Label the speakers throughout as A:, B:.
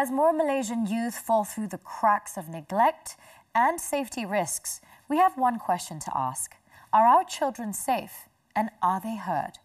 A: As more Malaysian youth fall through the cracks of neglect and safety risks, we have one question to ask. Are our children safe and are they heard?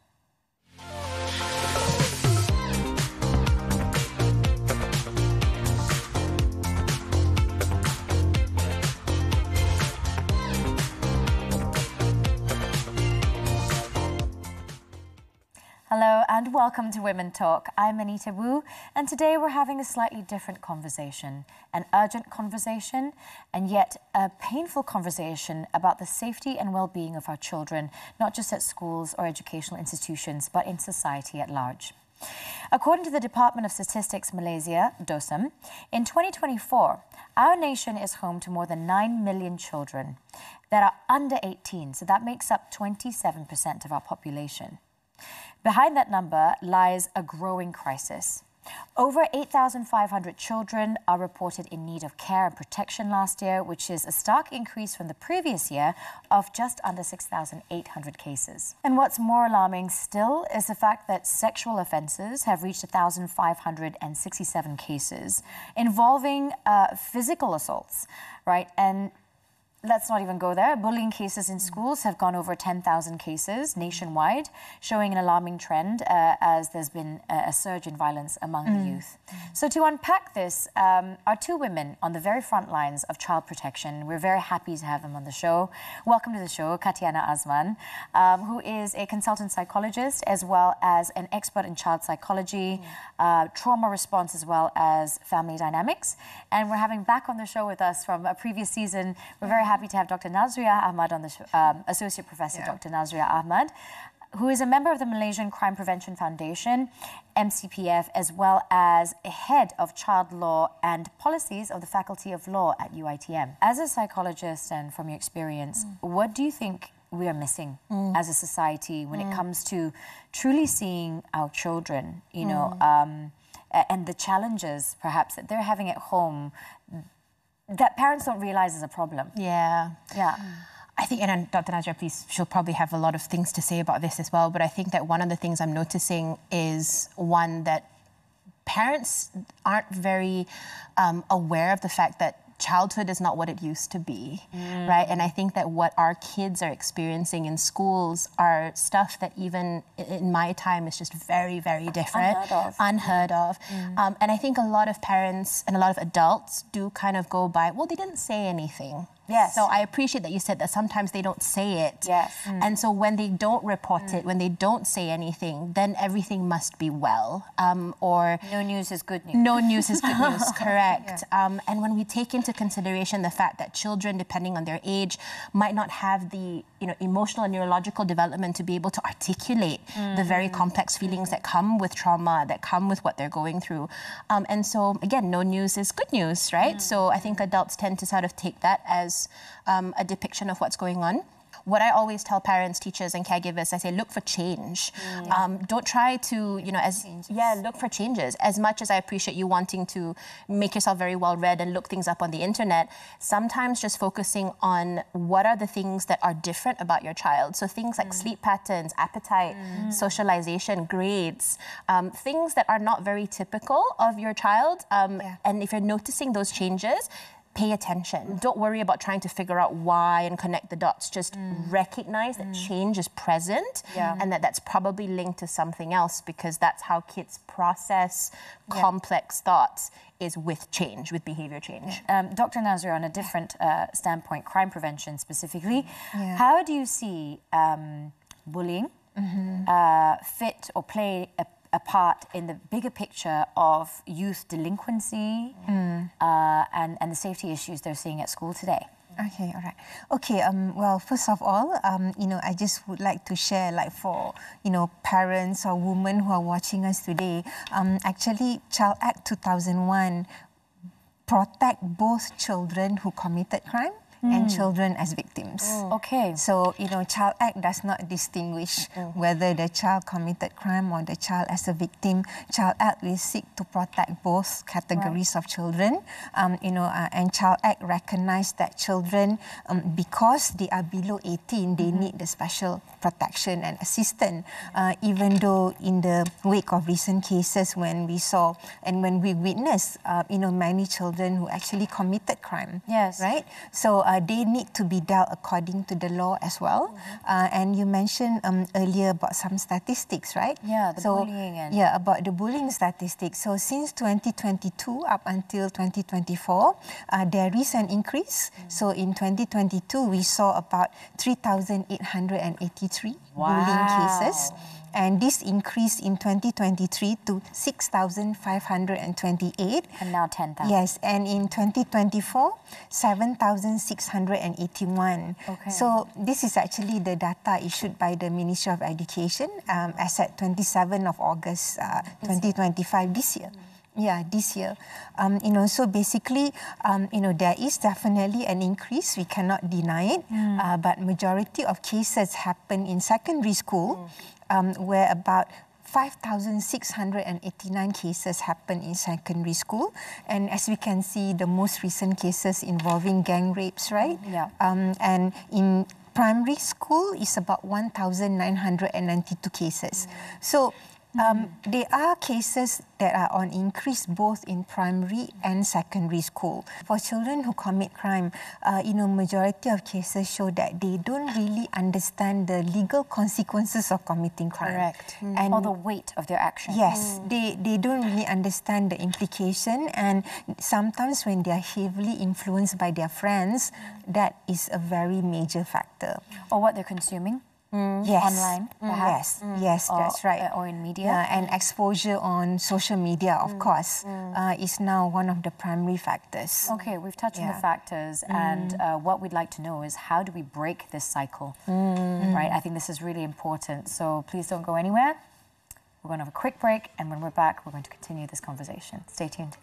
A: Hello and welcome to Women Talk. I'm Anita Woo, and today we're having a slightly different conversation, an urgent conversation, and yet a painful conversation about the safety and well-being of our children, not just at schools or educational institutions, but in society at large. According to the Department of Statistics Malaysia, DOSM, in 2024, our nation is home to more than 9 million children that are under 18, so that makes up 27% of our population. Behind that number lies a growing crisis. Over 8,500 children are reported in need of care and protection last year, which is a stark increase from the previous year of just under 6,800 cases. And what's more alarming still is the fact that sexual offences have reached 1,567 cases involving physical assaults, right? And let's not even go there. Bullying cases in schools have gone over 10,000 cases nationwide, showing an alarming trend as there's been a surge in violence among the youth. So to unpack this are two women on the very front lines of child protection. We're very happy to have them on the show. Welcome to the show, Katiana Azman, who is a consultant psychologist as well as an expert in child psychology, trauma response as well as family dynamics. And we're having back on the show with us from a previous season. We're very happy to have Dr. Nazria Ahmad on the show, Associate Professor Dr. Nazria Ahmad, who is a member of the Malaysian Crime Prevention Foundation, MCPF, as well as a head of child law and policies of the Faculty of Law at UiTM. As a psychologist and from your experience, what do you think we are missing as a society when it comes to truly seeing our children, you know, and the challenges perhaps that they're having at home that parents don't realise is a problem?
B: Yeah. I think, and Dr. Nazria, please, she'll probably have a lot of things to say about this as well, but I think that one of the things I'm noticing is one that parents aren't very aware of the fact that childhood is not what it used to be, right? And I think that what our kids are experiencing in schools are stuff that even in my time is just very, very different. Unheard of. And I think a lot of parents and a lot of adults do kind of go by, well, they didn't say anything.
A: Yes.
B: So I appreciate that you said that sometimes they don't say it.
A: Yes.
B: And so when they don't report it, when they don't say anything, then everything must be well. Or
A: no news is good news.
B: No news is good news, correct. And when we take into consideration the fact that children, depending on their age, might not have the emotional and neurological development to be able to articulate the very complex feelings that come with trauma, that come with what they're going through. And so, again, no news is good news, right? So I think adults tend to sort of take that as a depiction of what's going on. What I always tell parents, teachers and caregivers, I say, look for change. Don't try to, look for changes. As much as I appreciate you wanting to make yourself very well read and look things up on the internet, sometimes just focusing on what are the things that are different about your child. So things like sleep patterns, appetite, socialization, grades, things that are not very typical of your child. And if you're noticing those changes, pay attention. Don't worry about trying to figure out why and connect the dots. Just recognize that change is present and that that's probably linked to something else, because that's how kids process complex thoughts, is with change, with behaviour change.
A: Dr. Nazria, on a different standpoint, crime prevention specifically, how do you see bullying fit or play a part in the bigger picture of youth delinquency and the safety issues they're seeing at school today?
C: Okay, all right. Okay, well, first of all, I just would like to share, like, for, parents or women who are watching us today, actually, Child Act 2001 protect both children who committed crime and children as victims.
A: Okay.
C: So, Child Act does not distinguish whether the child committed crime or the child as a victim. Child Act will seek to protect both categories of children. And Child Act recognize that children, because they are below 18, they need the special protection and assistance. Even though in the wake of recent cases when we saw and when we witnessed, many children who actually committed crime.
A: Yes.
C: Right? So they need to be dealt according to the law as well. And you mentioned earlier about some statistics, right?
A: Yeah, bullying.
C: Yeah, about the bullying statistics. So since 2022 up until 2024, there is an increase. So in 2022, we saw about 3,883 bullying cases. And this increased in 2023 to 6,528.
A: And now 10,000.
C: Yes, and in 2024, 7,681.
A: Okay.
C: So this is actually the data issued by the Ministry of Education as at 27th of August 2025 this year. Yeah, this year. So basically, there is definitely an increase. We cannot deny it. But majority of cases happen in secondary school, where about 5,689 cases happen in secondary school. And as we can see, the most recent cases involving gang rapes, right?
A: Yeah.
C: And in primary school is about 1,992 cases. So there are cases that are on increase both in primary and secondary school. For children who commit crime, majority of cases show that they don't really understand the legal consequences of committing crime.
A: Correct.
C: And
A: or the weight of their actions.
C: Yes, they don't really understand the implication, and sometimes when they are heavily influenced by their friends, that is a very major factor.
A: Or what they're consuming.
C: Yes.
A: Online, perhaps.
C: Yes, that's right.
A: Or in media.
C: Yeah, and exposure on social media, of course, is now one of the primary factors.
A: Okay, we've touched on the factors, and what we'd like to know is how do we break this cycle, right? I think this is really important, so please don't go anywhere. We're going to have a quick break, and when we're back, we're going to continue this conversation. Stay tuned.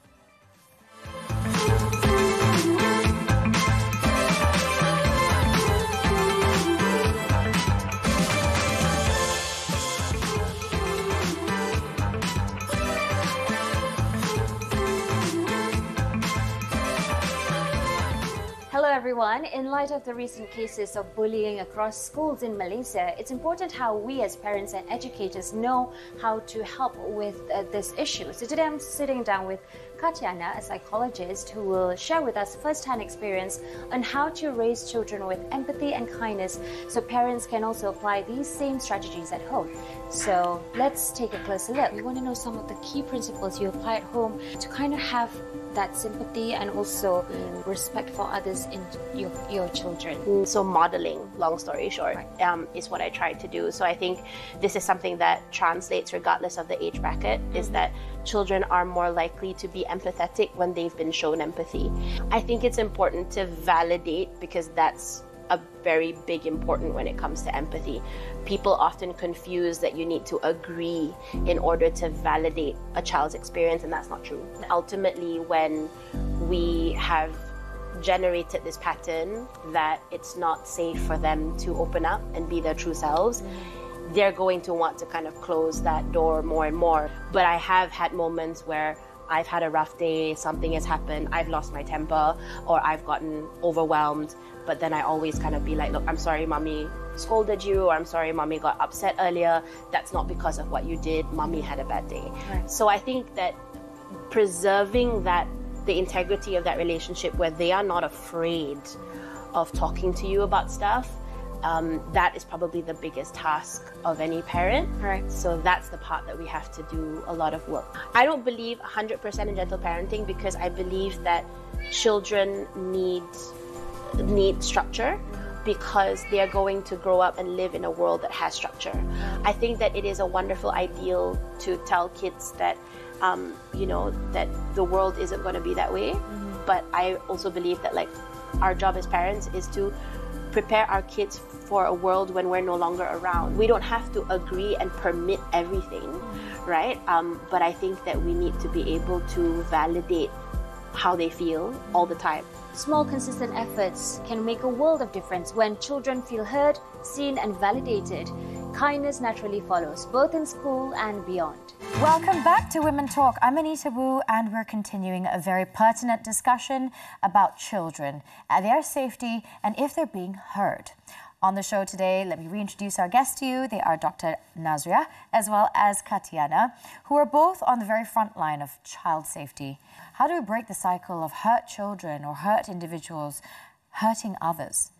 D: Hello everyone. In light of the recent cases of bullying across schools in Malaysia, it's important how we as parents and educators know how to help with this issue. So today I'm sitting down with Katiana, a psychologist, who will share with us first-hand experience on how to raise children with empathy and kindness so parents can also apply these same strategies at home. So let's take a closer look. We want to know some of the key principles you apply at home to kind of have that sympathy and also respect for others in your children.
E: So modeling, long story short, is what I tried to do. So I think this is something that translates regardless of the age bracket, is that children are more likely to be empathetic when they've been shown empathy. I think it's important to validate, because that's a very big important when it comes to empathy. People often confuse that you need to agree in order to validate a child's experience, and that's not true. Ultimately, when we have generated this pattern that it's not safe for them to open up and be their true selves, they're going to want to kind of close that door more and more. But I have had moments where I've had a rough day, something has happened, I've lost my temper, or I've gotten overwhelmed, but then I always kind of be like, look, I'm sorry mommy scolded you, or I'm sorry mommy got upset earlier. That's not because of what you did. Mommy had a bad day. Right. So I think that preserving the integrity of that relationship where they are not afraid of talking to you about stuff, that is probably the biggest task of any parent.
D: Right.
E: So that's the part that we have to do a lot of work. I don't believe 100% in gentle parenting, because I believe that children need structure, because they are going to grow up and live in a world that has structure. I think that it is a wonderful ideal to tell kids that that the world isn't going to be that way. But I also believe that our job as parents is to prepare our kids for a world when we're no longer around. We don't have to agree and permit everything, right? But I think that we need to be able to validate how they feel all the time.
D: Small, consistent efforts can make a world of difference. When children feel heard, seen and validated, kindness naturally follows, both in school and beyond.
A: Welcome back to Women Talk. I'm Anita Woo, and we're continuing a very pertinent discussion about children, their safety, and if they're being heard. On the show today, let me reintroduce our guests to you. They are Dr. Nazria as well as Katiana, who are both on the very front line of child safety. How do we break the cycle of hurt children or hurt individuals hurting others?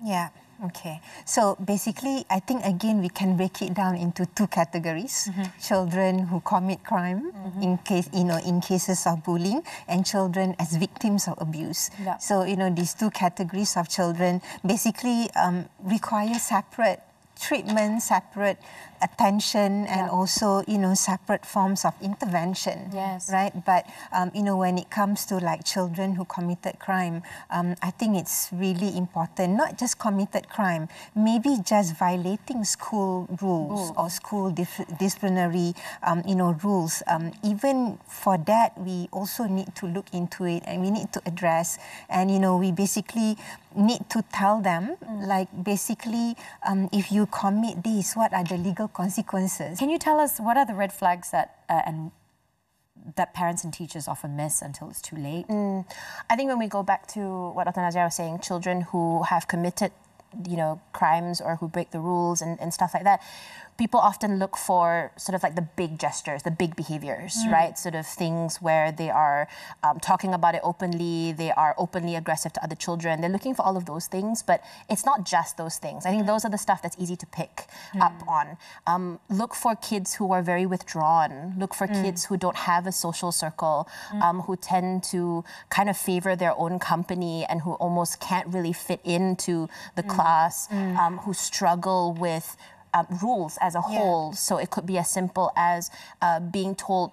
C: Yeah, okay. So basically, I think again we can break it down into two categories: children who commit crime in cases of bullying, and children as victims of abuse.
A: Yeah.
C: So these two categories of children basically require separate treatment, separate attention, and also separate forms of intervention.
A: Yes.
C: Right. But when it comes to like children who committed crime, I think it's really important, not just committed crime, maybe just violating school rules or school disciplinary rules. Even for that, we also need to look into it, and we need to address, and we basically need to tell them, like basically, if you commit this, what are the legal consequences?
A: Can you tell us what are the red flags that that parents and teachers often miss until it's too late?
B: I think when we go back to what Dr. Nazria was saying, children who have committed, crimes or who break the rules and stuff like that, people often look for sort of like the big gestures, the big behaviors, right? Sort of things where they are talking about it openly, they are openly aggressive to other children. They're looking for all of those things, but it's not just those things. I think those are the stuff that's easy to pick up on. Look for kids who are very withdrawn. Look for kids who don't have a social circle, who tend to kind of favor their own company and who almost can't really fit into the class, who struggle with rules as a whole. So it could be as simple as being told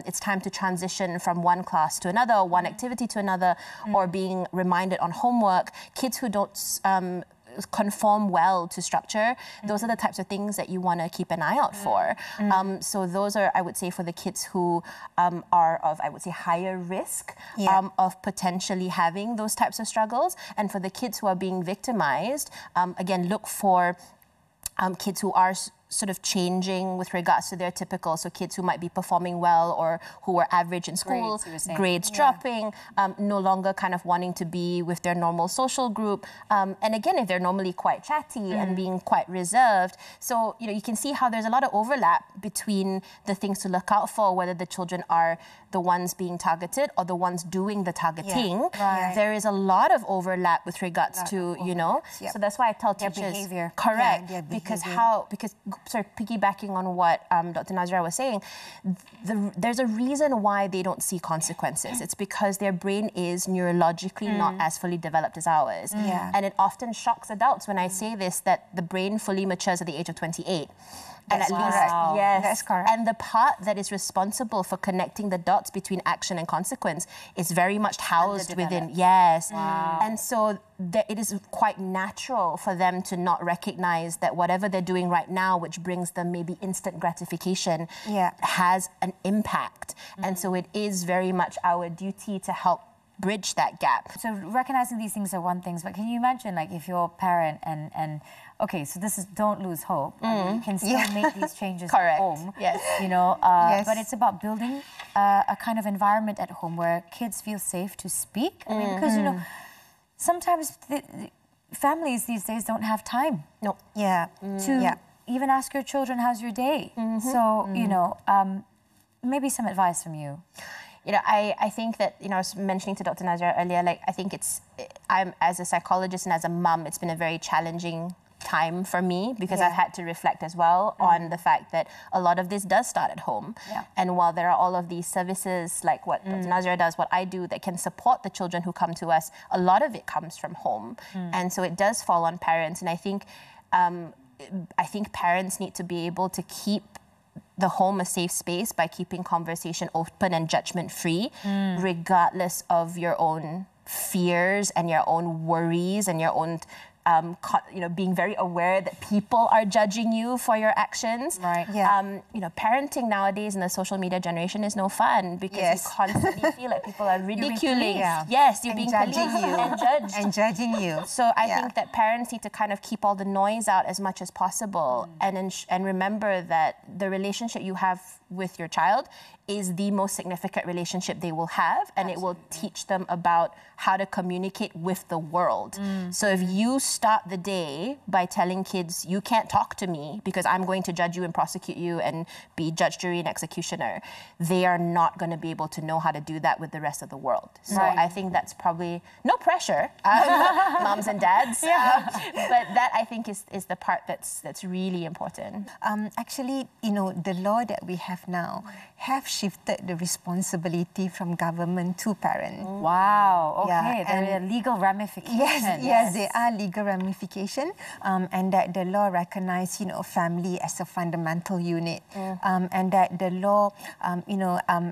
B: it's time to transition from one class to another, or one activity to another, or being reminded on homework. Kids who don't conform well to structure, those are the types of things that you want to keep an eye out for. So those are, I would say, for the kids who are of, I would say, higher risk of potentially having those types of struggles. And for the kids who are being victimized, again, look for kids who are sort of changing with regards to their typical, so kids who might be performing well or who were average in school, grades dropping, no longer kind of wanting to be with their normal social group. And again, if they're normally quite chatty and being quite reserved. So, you can see how there's a lot of overlap between the things to look out for, whether the children are the ones being targeted or the ones doing the targeting. There is a lot of overlap with regards to, so that's why I tell teachers,
A: behavior.
B: Correct, because sort of piggybacking on what Dr. Nazria was saying, there's a reason why they don't see consequences. It's because their brain is neurologically not as fully developed as ours. And it often shocks adults when I say this, that the brain fully matures at the age of 28. And
C: That's
B: at least,
C: correct.
B: yes,
C: That's correct.
B: And the part that is responsible for connecting the dots between action and consequence is very much housed within, and so it is quite natural for them to not recognize that whatever they're doing right now, which brings them maybe instant gratification, has an impact. And so it is very much our duty to help bridge that gap.
A: So recognizing these things are one thing, but can you imagine, like, if you're a parent and okay, so this is don't lose hope. You can still make these changes at home. But it's about building a kind of environment at home where kids feel safe to speak. I mean, because sometimes the families these days don't have time. To even ask your children, how's your day? So maybe some advice from you.
B: I think that, I was mentioning to Dr. Nazria earlier, like, I think I'm, as a psychologist and as a mum, it's been a very challenging time for me because I've had to reflect as well on the fact that a lot of this does start at home. And while there are all of these services like what Dr. Nazria does, what I do, that can support the children who come to us, a lot of it comes from home. And so it does fall on parents. And I think parents need to be able to keep the home a safe space by keeping conversation open and judgment-free, regardless of your own fears and your own worries and your own being very aware that people are judging you for your actions.
A: Right.
C: Yeah.
B: Parenting nowadays in the social media generation is no fun because you constantly feel like people are ridiculing. Yes, you're being
C: judging you
B: and judged.
C: and judging you.
B: So I think that parents need to kind of keep all the noise out as much as possible and remember that the relationship you have with your child is the most significant relationship they will have, and it will teach them about how to communicate with the world. So if you start the day by telling kids, you can't talk to me because I'm going to judge you and prosecute you and be judge, jury, and executioner, they are not going to be able to know how to do that with the rest of the world. So I think that's probably no pressure, moms and dads, but that I think is the part that's really important.
C: Actually, the law that we have now have shifted the responsibility from government to parent.
A: Wow. Okay.
C: Yeah,
A: There are legal ramifications.
C: Yes, there are legal ramifications, and that the law recognizes, family as a fundamental unit, and that the law,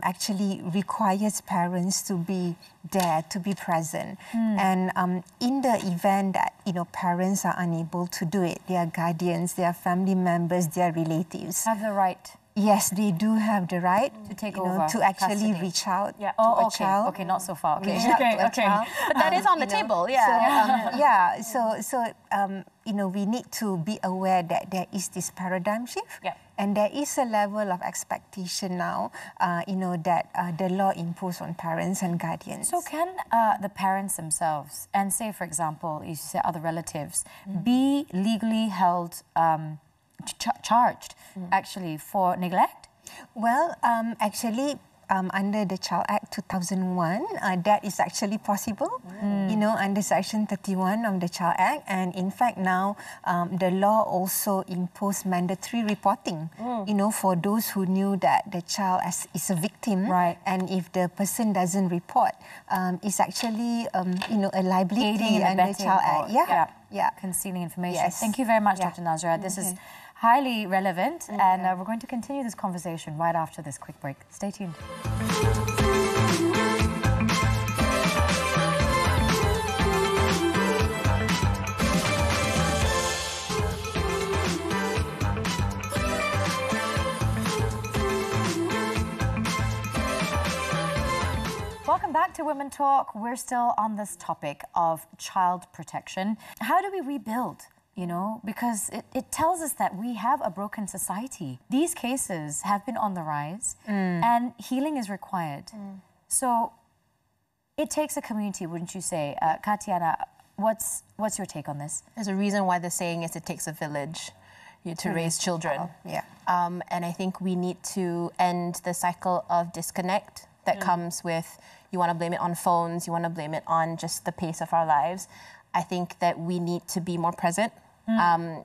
C: actually requires parents to be there, to be present. And in the event that, parents are unable to do it, their guardians, their family members, their relatives
A: Have the right.
C: Yes, they do have the right
A: to take over
C: to actually
A: custody.
C: reach out to
A: Oh,
C: a
A: okay.
C: child.
A: Okay, not so far. Okay.
C: Reach out to a child.
B: But that is on the table,
C: So, we need to be aware that there is this paradigm shift.
A: Yeah.
C: And there is a level of expectation now, that the law imposed on parents and guardians.
A: So can the parents themselves, and say, for example, you say other relatives, be legally held, charged, actually, for neglect?
C: Well, actually, under the Child Act 2001, that is actually possible, under Section 31 of the Child Act. And in fact, now the law also imposed mandatory reporting, for those who knew that the child is a victim.
A: Right.
C: And if the person doesn't report, it's actually, a liability
A: Aiding and
C: under the
A: abetting
C: Child Act. Yeah.
A: Concealing information.
C: Yes.
A: Thank you very much, Dr. Nazra. This is highly relevant, and we're going to continue this conversation right after this quick break. Stay tuned. Welcome back to Women Talk. We're still on this topic of child protection. How do we rebuild? Because it tells us that we have a broken society. These cases have been on the rise, and healing is required. So it takes a community, wouldn't you say? Katiana, what's your take on this?
B: There's a reason why the saying is it takes a village to raise children. And I think we need to end the cycle of disconnect that comes with you want to blame it on phones, you want to blame it on just the pace of our lives. I think that we need to be more present.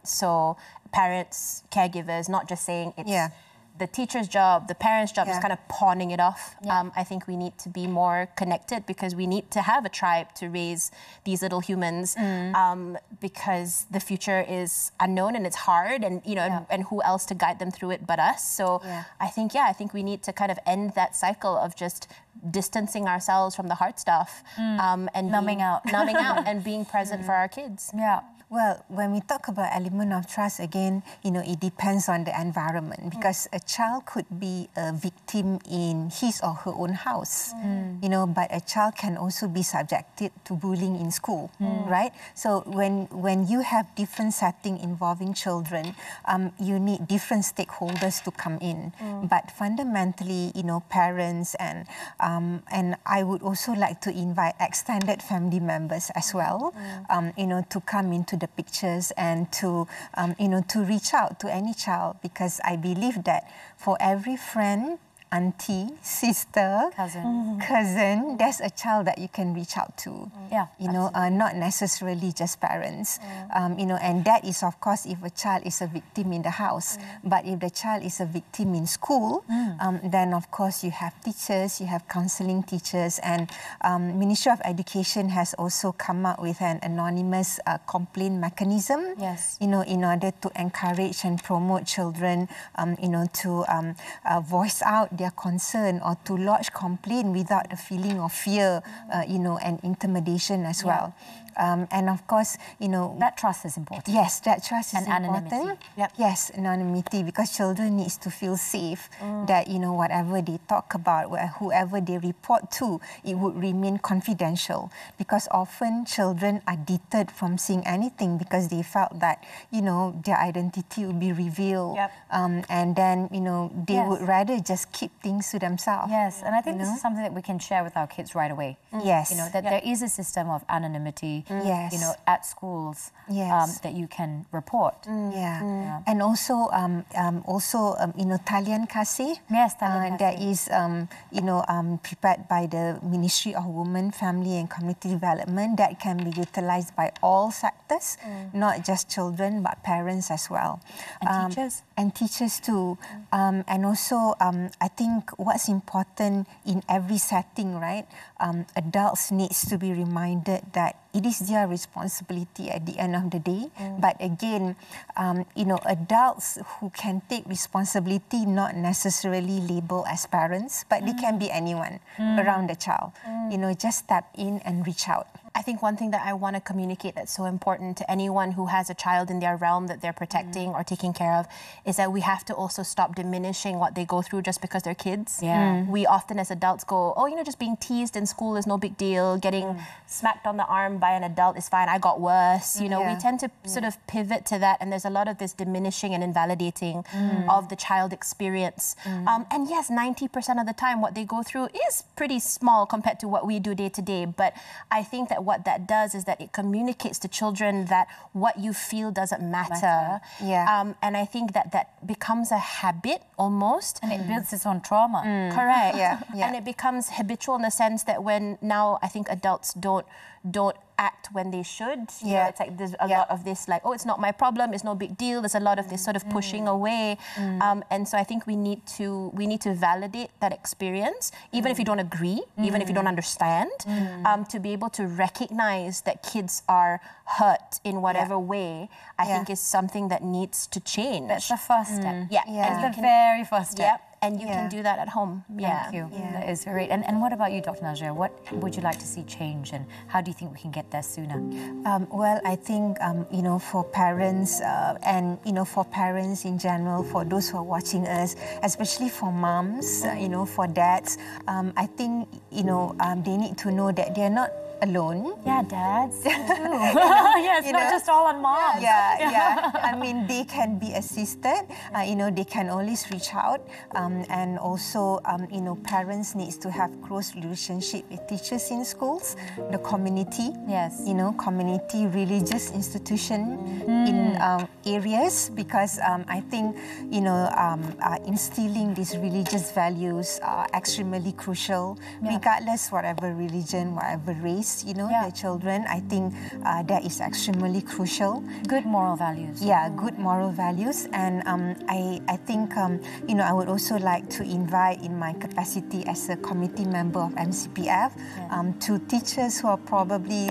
B: So parents, caregivers, not just saying it's the teacher's job, the parent's job, just kind of pawning it off. I think we need to be more connected because we need to have a tribe to raise these little humans because the future is unknown and it's hard and, and who else to guide them through it but us. So I think we need to kind of end that cycle of just distancing ourselves from the hard stuff and
A: numbing out
B: and being present for our kids.
A: Yeah.
C: Well, when we talk about element of trust, again, it depends on the environment because a child could be a victim in his or her own house, but a child can also be subjected to bullying in school, right? So when you have different setting involving children, you need different stakeholders to come in. But fundamentally, parents and I would also like to invite extended family members as well, to come into the pictures and to reach out to any child because I believe that for every friend, auntie, sister, cousin, there's a child that you can reach out to. Not necessarily just parents. And that is, of course, if a child is a victim in the house. But if the child is a victim in school, then, of course, you have teachers, you have counselling teachers, and Ministry of Education has also come up with an anonymous complaint mechanism, in order to encourage and promote children, to voice out their their concern or to lodge complaint without a feeling of fear, and intimidation as well. And of course,
A: that trust is important.
C: Yes, that trust is important.
A: Anonymity.
C: Yes, anonymity, because children needs to feel safe that, whatever they talk about, whoever they report to, it would remain confidential, because often children are deterred from saying anything because they felt that, their identity would be revealed. And then, they would rather just keep things to themselves.
A: Yes, and I think this is something that we can share with our kids right away.
C: Yes.
A: That there is a system of anonymity,
C: yes,
A: at schools,
C: yes,
A: that you can report.
C: And also, Talian Kasih.
A: Yes, Talian Kasih.
C: That is, prepared by the Ministry of Women, Family and Community Development, that can be utilised by all sectors, not just children, but parents as well.
A: And teachers.
C: And teachers too. And also, I think what's important in every setting, right? Adults needs to be reminded that it is their responsibility at the end of the day. But again, adults who can take responsibility, not necessarily labeled as parents, but they can be anyone around the child. Just step in and reach out.
B: I think one thing that I want to communicate that's so important to anyone who has a child in their realm that they're protecting or taking care of is that we have to also stop diminishing what they go through just because they're kids. We often as adults go, just being teased in school is no big deal. Getting smacked on the arm by an adult is fine. I got worse. We tend to sort of pivot to that, and there's a lot of this diminishing and invalidating of the child experience. And yes, 90% of the time what they go through is pretty small compared to what we do day to day. But I think that what that does is that it communicates to children that what you feel doesn't matter. And I think that becomes a habit almost.
A: And it builds its own trauma.
B: Correct. And it becomes habitual in the sense that when now I think adults don't act when they should. It's like there's a lot of this like, it's not my problem, it's no big deal. There's a lot of this sort of pushing away. And so I think we need to validate that experience, even if you don't agree, even if you don't understand, to be able to recognize that kids are hurt in whatever way, I think is something that needs to change.
A: That's the first step.
B: That's
A: the very first step.
B: And you can do that at home.
A: Thank you. That is great. And what about you, Dr. Najria? What would you like to see change, and how do you think we can get there sooner?
C: Well, I think, for parents and, for parents in general, for those who are watching us, especially for moms, for dads, I think, they need to know that they're not alone.
A: Yeah, dads too. It's not just all on moms.
C: I mean, they can be assisted. They can always reach out, and also, parents needs to have close relationship with teachers in schools, the community. Community, religious institution in areas, because I think instilling these religious values are extremely crucial, regardless whatever religion, whatever race. The children, I think that is extremely crucial.
A: Good moral values.
C: Good moral values. And I think, I would also like to invite, in my capacity as a committee member of MCPF, to teachers who are probably,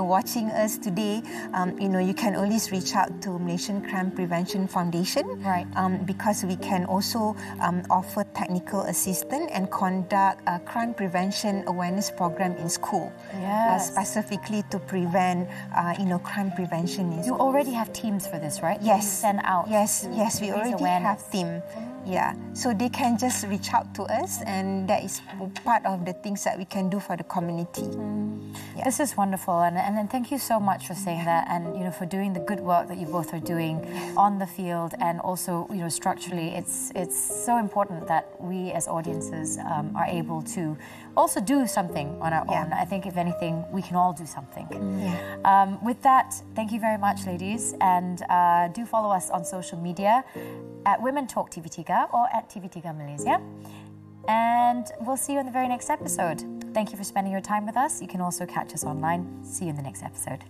C: watching us today. You can always reach out to Malaysian Crime Prevention Foundation, because we can also offer technical assistance and conduct a crime prevention awareness program in school. Specifically to prevent, crime prevention in
A: school. You already have teams for this, right?
C: Yes.
A: You send out.
C: Yes, we already have team. So they can just reach out to us, and that is part of the things that we can do for the community.
A: This is wonderful, and thank you so much for saying that, and for doing the good work that you both are doing on the field, and also structurally. It's so important that we as audiences are able to also do something on our own. I think if anything, we can all do something. With that, thank you very much, ladies, and do follow us on social media at Women Talk TV3 or at TV3 Malaysia. And we'll see you in the very next episode. Thank you for spending your time with us. You can also catch us online. See you in the next episode.